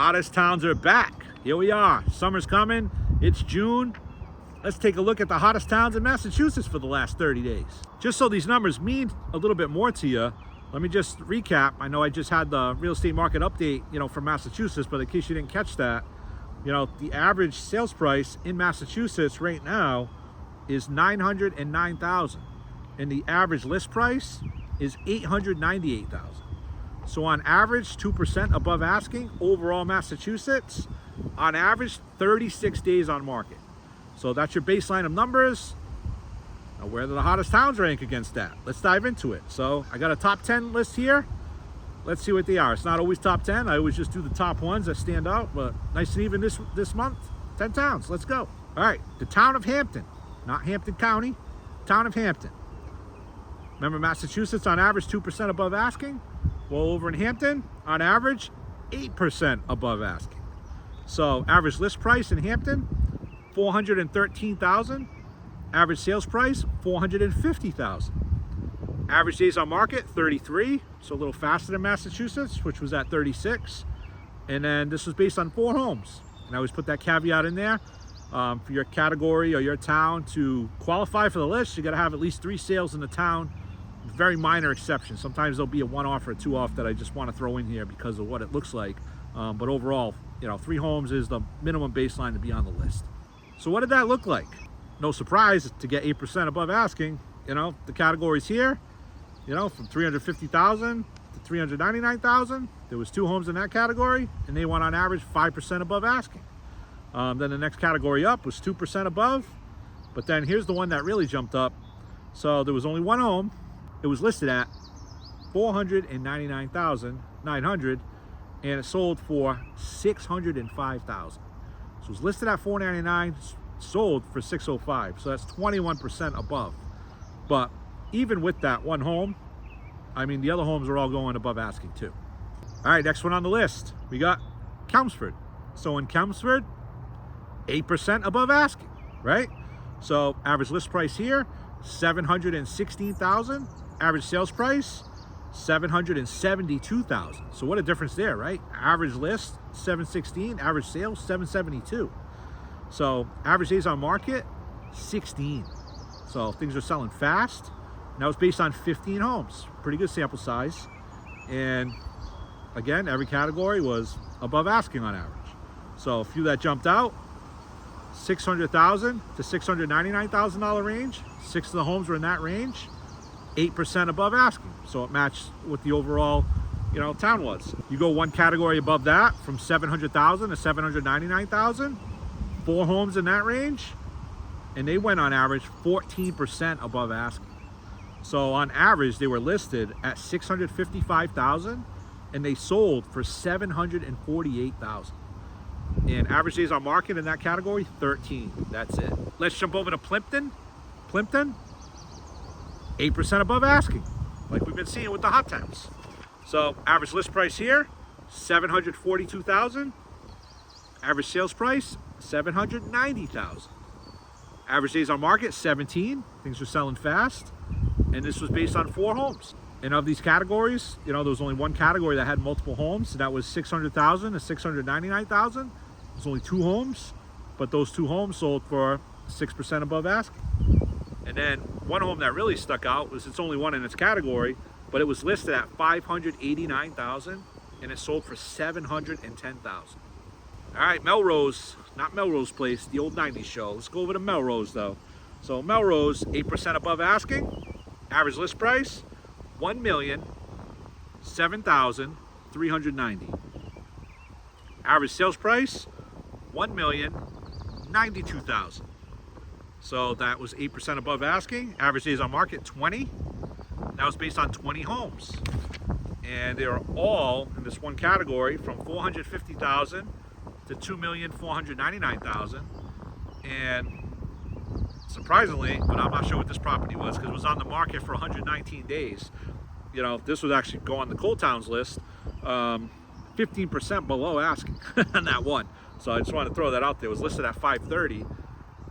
hottest towns are back. Here we are. Summer's coming. It's June. Let's take a look at the hottest towns in Massachusetts for the last 30 days. Just so these numbers mean a little bit more to you, let me just recap. I know I just had the real estate market update, from Massachusetts, but in case you didn't catch that, the average sales price in Massachusetts right now is $909,000, and the average list price is $898,000. So on average, 2% above asking. Overall Massachusetts, on average, 36 days on market. So that's your baseline of numbers. Now, where do the hottest towns rank against that? Let's dive into it. So I got a top 10 list here. Let's see what they are. It's not always top 10. I always just do the top ones that stand out, but nice and even this month. 10 towns. Let's go. All right, the town of Hampden, not Hampton County, town of Hampden. Remember, Massachusetts on average 2% above asking. Well, over in Hampton, on average, 8% above asking. So average list price in Hampton, $413,000. Average sales price, $450,000. Average days on market, 33. So a little faster than Massachusetts, which was at 36. And then this was based on 4 homes. And I always put that caveat in there. For your category or your town to qualify for the list, you got to have at least 3 sales in the town. Very minor exceptions. Sometimes there'll be a 1-off or a 2-off that I just want to throw in here because of what it looks like. But overall, 3 homes is the minimum baseline to be on the list. So what did that look like? No surprise to get 8% above asking. The categories here, from $350,000 to $399,000. There was 2 homes in that category, and they went on average 5% above asking. Then the next category up was 2% above. But then here's the one that really jumped up. So there was only 1 home. It was listed at $499,900, and it sold for $605,000. So it was listed at $499, sold for $605. So that's 21% above. But even with that 1 home, the other homes are all going above asking too. All right, next one on the list, we got Chelmsford. So in Chelmsford, 8% above asking, right? So average list price here, $716,000. Average sales price, $772,000. So what a difference there, right? Average list, $716. Average sales, $772. So average days on market, 16. So things are selling fast. And that was based on 15 homes. Pretty good sample size. And again, every category was above asking on average. So a few that jumped out, $600,000 to $699,000 range. 6 of the homes were in that range. 8% above asking. So it matched what the overall, town was. You go one category above that, from $700,000 to $799,000. 4 homes in that range, and they went on average 14% above asking. So on average, they were listed at $655,000, and they sold for $748,000. And average days on market in that category, 13. That's it. Let's jump over to Plympton. Plympton, 8% above asking, like we've been seeing with the hot towns. So average list price here, $742,000. Average sales price, $790,000. Average days on market, 17. Things are selling fast. And this was based on 4 homes. And of these categories, there was only 1 category that had multiple homes, and that was $600,000 to $699,000. There's only 2 homes, but those 2 homes sold for 6% above asking. And then 1 home that really stuck out was, it's only 1 in its category, but it was listed at $589,000, and it sold for $710,000. All right, Melrose, not Melrose Place, the old 90s show. Let's go over to Melrose though. So Melrose, 8% above asking. Average list price, $1,007,390. Average sales price, $1,092,000. So that was 8% above asking. Average days on market, 20. That was based on 20 homes. And they are all in this one category, from $450,000 to $2,499,000. And surprisingly, but I'm not sure what this property was because it was on the market for 119 days. This would actually go on the Cold Towns list, 15% below asking on that one. So I just wanted to throw that out there. It was listed at $530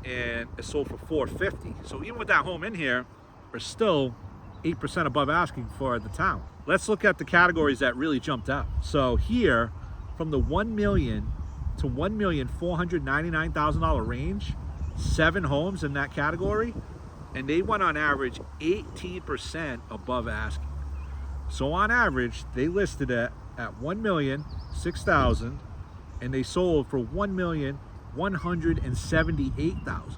and it sold for $450. So even with that home in here, we're still 8% above asking for the town. Let's look at the categories that really jumped out. So here, from the $1 million to $1,499,000 range, 7 homes in that category, and they went on average 18% above asking. So on average, they listed at $1,006,000, and they sold for $1,178,000.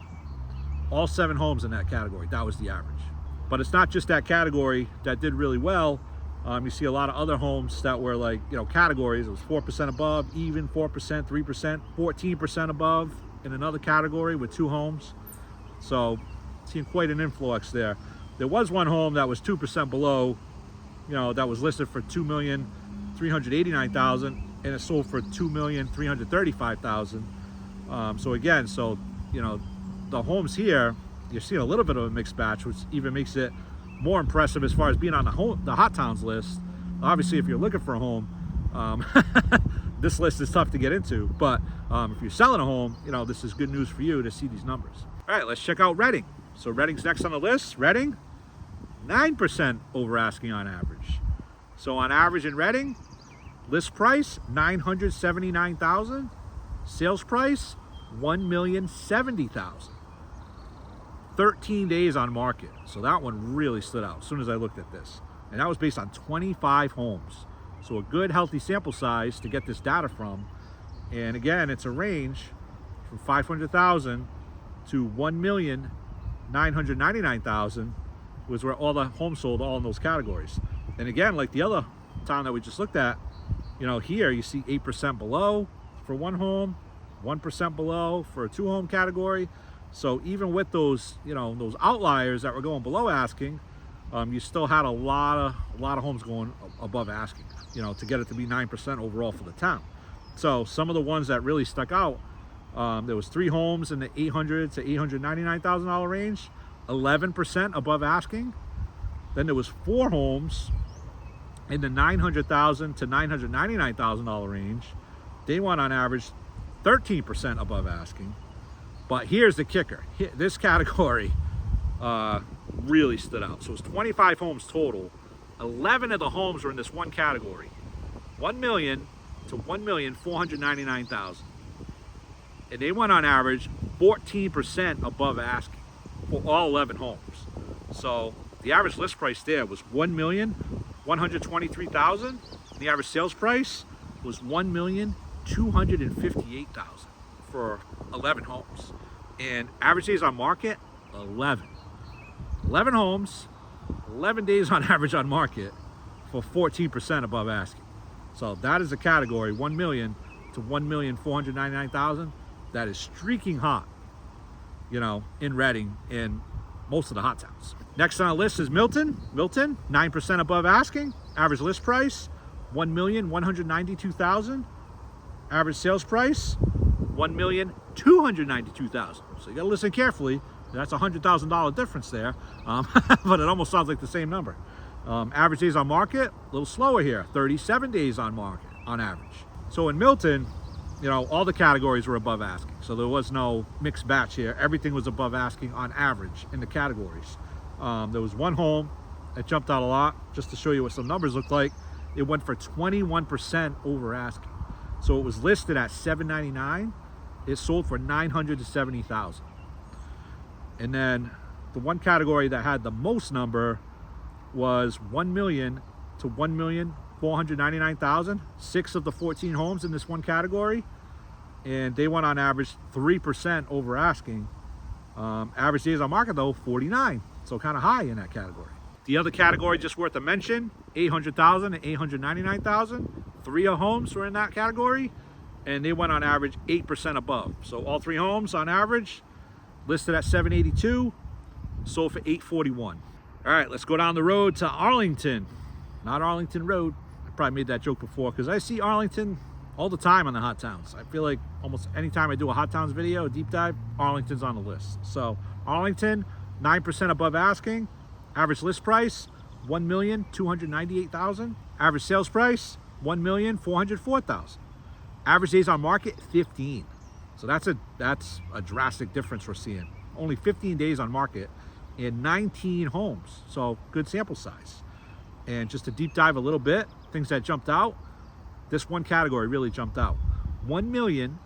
All 7 homes in that category. That was the average. But it's not just that category that did really well. You see a lot of other homes that were like, categories. It was 4% above, even 4%, 3%, 14% above in another category with 2 homes. So seeing quite an influx there. There was one home that was 2% below, that was listed for $2,389,000, and it sold for $2,335,000. So again, the homes here, you're seeing a little bit of a mixed batch, which even makes it more impressive as far as being on the hot towns list. Obviously, if you're looking for a home, this list is tough to get into. But if you're selling a home, this is good news for you to see these numbers. All right, let's check out Reading. So Reading's next on the list. Reading, 9% over asking on average. So on average in Reading, list price $979,000, sales price $1,070,000. 13 days on market. So that one really stood out as soon as I looked at this. And that was based on 25 homes. So a good healthy sample size to get this data from. And again, it's a range from $500,000 to $1,999,000 was where all the homes sold, all in those categories. And again, like the other town that we just looked at, here you see 8% below for one home, 1% below for a 2-home category. So even with those, those outliers that were going below asking, you still had a lot of homes going above asking, to get it to be 9% overall for the town. So some of the ones that really stuck out, there was 3 homes in the $800,000 to $899,000 range, 11% above asking. Then there was 4 homes in the $900,000 to $999,000 range. They went on average 13% above asking. But here's the kicker. This category really stood out. So it was 25 homes total. 11 of the homes were in this one category. $1 million to $1,499,000. And they went on average 14% above asking for all 11 homes. So the average list price there was $1,123,000. The average sales price was $1,258,000 for 11 homes. And average days on market, 11. 11 homes, 11 days on average on market for 14% above asking. So that is a category, 1 million to 1,499,000. That is streaking hot, in Reading and most of the hot towns. Next on the list is Milton. Milton, 9% above asking. Average list price, $1,192,000. Average sales price, $1,292,000. So you got to listen carefully. That's a $100,000 difference there, but it almost sounds like the same number. Average days on market, a little slower here, 37 days on market on average. So in Milton, all the categories were above asking. So there was no mixed batch here. Everything was above asking on average in the categories. There was one home that jumped out a lot, just to show you what some numbers looked like. It went for 21% over asking. So it was listed at $799,000. It sold for $970,000. And then the one category that had the most number was 1 million to 1,499,000. 6 of the 14 homes in this one category, and they went on average 3% over asking. Average days on market though 49, so kind of high in that category. The other category just worth a mention, 800,000 and 899,000. 3 homes were in that category, and they went on average 8% above. So all 3 homes on average listed at 782, sold for 841. All right, let's go down the road to Arlington. Not Arlington Road. I probably made that joke before because I see Arlington all the time on the hot towns. I feel like almost anytime I do a hot towns video, a deep dive, Arlington's on the list. So Arlington, 9% above asking. Average list price, $1,298,000. Average sales price, $1,404,000. Average days on market, 15. So that's a drastic difference we're seeing. Only 15 days on market and 19 homes. So good sample size. And just to deep dive a little bit, things that jumped out, this one category really jumped out. 1 million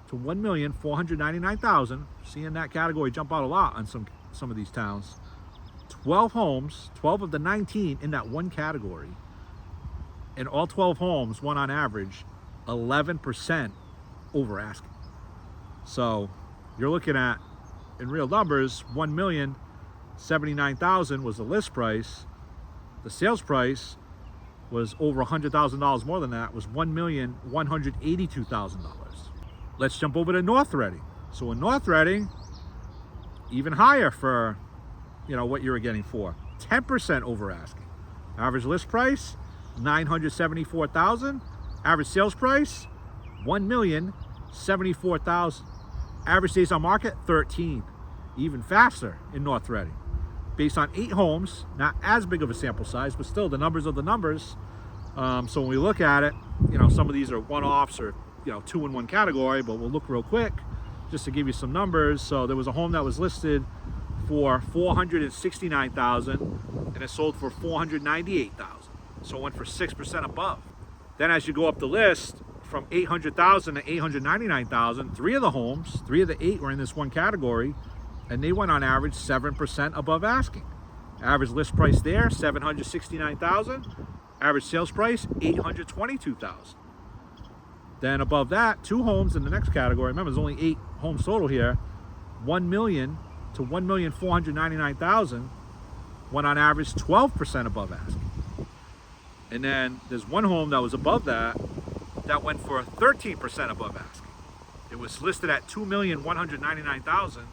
to 1,499,000. Seeing that category jump out a lot on some of these towns. 12 homes, 12 of the 19 in that one category. And all 12 homes won on average 11% over asking. So you're looking at, in real numbers, 1,079,000 was the list price. The sales price was over $100,000 more than that, was $1,182,000. Let's jump over to North Reading. So in North Reading, even higher for, you know, what you were getting for. 10% over asking. Average list price, $974,000. Average sales price, $1,074,000. Average days on market, 13. Even faster in North Reading. Based on 8 homes, not as big of a sample size, but still the numbers are the numbers. So when we look at it, you know, some of these are one-offs or, you know, 2 in one category, but we'll look real quick just to give you some numbers. So there was a home that was listed for $469,000 and it sold for $498,000. So it went for 6% above. Then as you go up the list from $800,000 to $899,000, 3 of the homes, 3 of the 8 were in this one category, and they went on average 7% above asking. Average list price there, $769,000. Average sales price, $822,000. Then above that, 2 homes in the next category. Remember, there's only 8 homes total here. 1 million to 1,499,000 went on average 12% above asking. And then there's 1 home that was above that went for 13% above asking. It was listed at $2,199,000.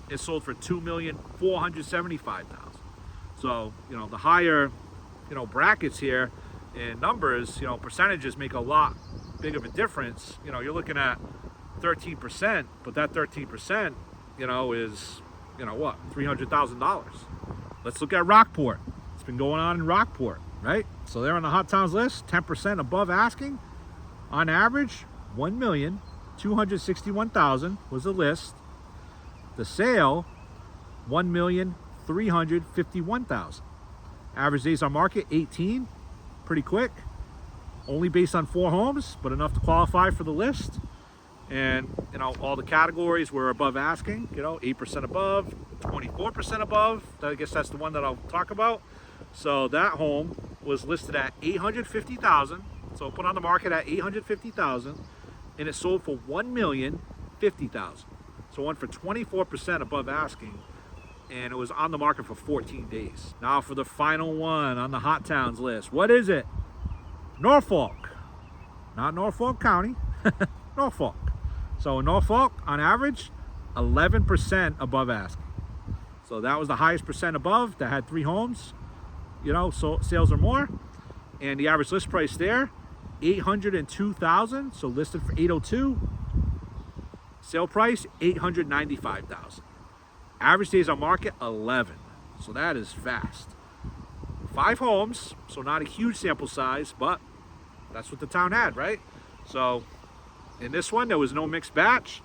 It sold for $2,475,000. So, you know, the higher, you know, brackets here in numbers, you know, percentages make a lot big of a difference. You know, you're looking at 13%, but that 13%, you know, is, you know, what, $300,000. Let's look at Rockport. It's been going on in Rockport, right? So they're on the hot towns list, 10% above asking. On average, $1,261,000 was the list. The sale, $1,351,000. Average days on market, 18. Pretty quick. Only based on 4 homes, but enough to qualify for the list. And, you know, all the categories were above asking, you know, 8% above, 24% above. I guess that's the one that I'll talk about. So that home was listed at $850,000. So put on the market at $850,000, and it sold for $1,050,000. So it went for 24% above asking, and it was on the market for 14 days. Now for the final one on the hot towns list. What is it? Norfolk. Not Norfolk County, Norfolk. So in Norfolk, on average, 11% above asking. So that was the highest percent above that had 3 homes, you know, so sales or more. And the average list price there, $802,000, so listed for $802,000. Sale price, $895,000. Average days on market, 11. So that is fast. 5 homes, so not a huge sample size, but that's what the town had, right? So in this one, there was no mixed batch.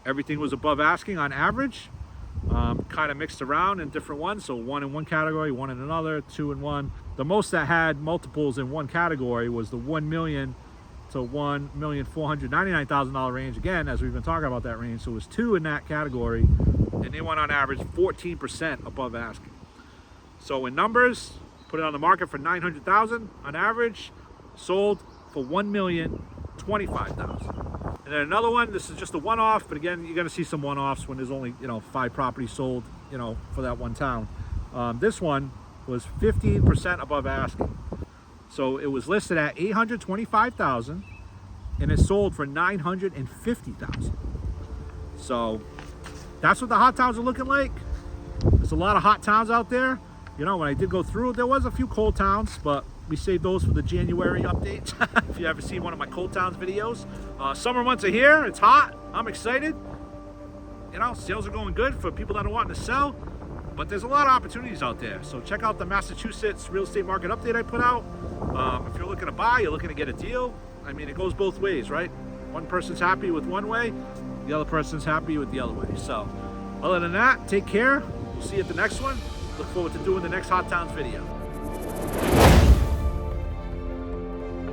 Everything was above asking on average. Kind of mixed around in different ones. So 1 in one category, 1 in another, 2 in one. The most that had multiples in one category was the 1 million to $1,499,000 range. Again, as we've been talking about that range, so it was 2 in that category, and they went on average 14% above asking. So in numbers, put it on the market for $900,000 on average, sold for $1,025,000. And then another one, this is just a one-off, but again, you're going to see some one-offs when there's only, you know, 5 properties sold, you know, for that one town. This one was 15% above asking. So it was listed at $825,000 and it sold for $950,000. So that's what the hot towns are looking like. There's a lot of hot towns out there. You know, when I did go through, there was a few cold towns, but we saved those for the January update. If you ever seen one of my cold towns videos. Summer months are here. It's hot. I'm excited. You know, sales are going good for people that are wanting to sell. But there's a lot of opportunities out there. So check out the Massachusetts real estate market update I put out. If you're looking to buy, you're looking to get a deal. I mean, it goes both ways, right? One person's happy with one way, the other person's happy with the other way. So other than that, take care. We'll see you at the next one. Look forward to doing the next Hot Towns video.